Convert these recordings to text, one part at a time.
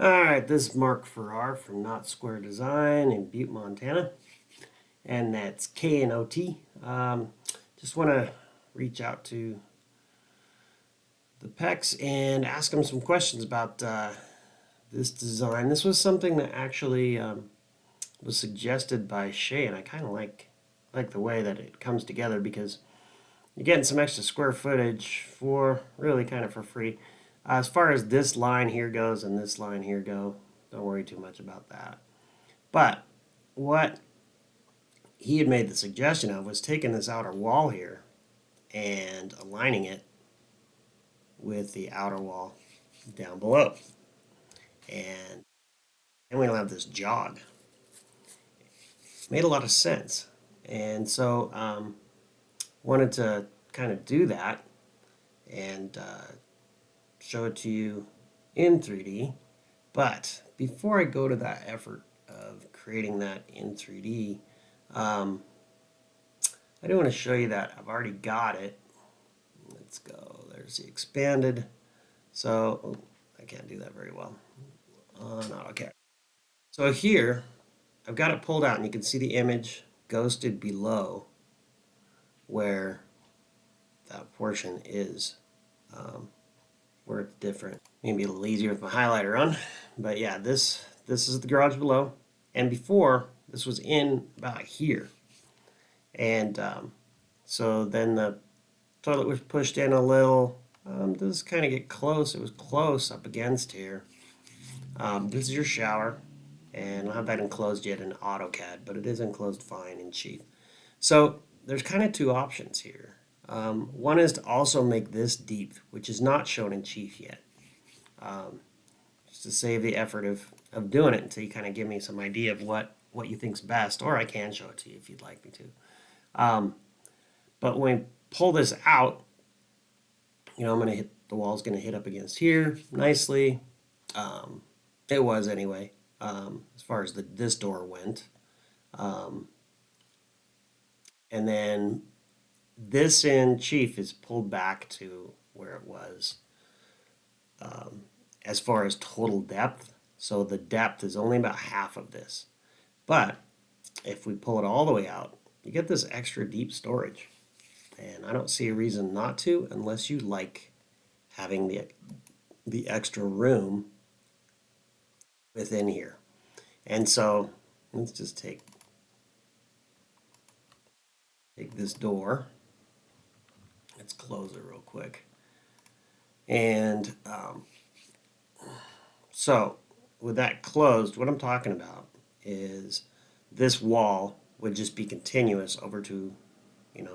Alright, this is Mark Farrar from Not Square Design in Butte, Montana. And that's KNOT. Just want to reach out to the Pecks and ask them some questions about this design. This was something that actually was suggested by Shay, and I kind of like the way that it comes together because you're getting some extra square footage for really kind of for free. As far as this line here goes and this line here go, don't worry too much about that. But what he had made the suggestion of was taking this outer wall here and aligning it with the outer wall down below. And then we'll have this jog. Made a lot of sense. And so wanted to kind of do that and show it to you in 3D. But before I go to that effort of creating that in 3D, I do want to show you that I've already got it. Let's go. There's the expanded. So oh, I can't do that very well. No, okay. So here, I've got it pulled out, and you can see the image ghosted below where that portion is. Where it's different. Maybe a little easier with my highlighter on. But yeah, this is the garage below. And before, this was in about here. And so then the toilet was pushed in a little. Does kind of get close. It was close up against here. This is your shower. And I don't have that enclosed yet in AutoCAD, but it is enclosed fine in Chief. So there's kind of two options here. One is to also make this deep, which is not shown in Chief yet. Just to save the effort of doing it until you kind of give me some idea of what you think's best, or I can show it to you if you'd like me to. But when we pull this out, I'm going to hit, the wall's going to hit up against here nicely. It was anyway, as far as this door went. And then this in Chief is pulled back to where it was as far as total depth. So the depth is only about half of this. But if we pull it all the way out, you get this extra deep storage. And I don't see a reason not to unless you like having the extra room within here. And so let's just take this door. Let's close it real quick. And so with that closed, what I'm talking about is this wall would just be continuous over to,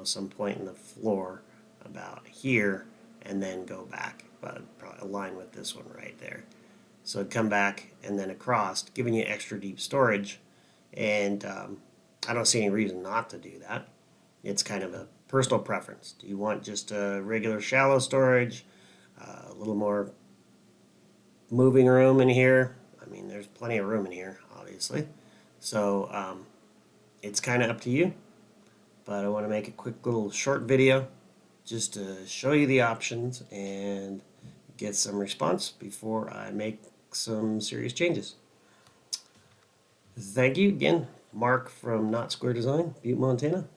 some point in the floor about here and then go back, but probably align with this one right there. So it'd come back and then across, giving you extra deep storage. And I don't see any reason not to do that. It's kind of a personal preference. Do you want just a regular shallow storage, a little more moving room in here? I mean, there's plenty of room in here, obviously. So it's kind of up to you. But I want to make a quick little short video just to show you the options and get some response before I make some serious changes. Thank you again, Mark from Not Square Design, Butte, Montana,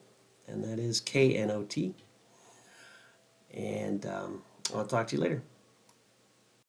and that is KNOT. And I'll talk to you later.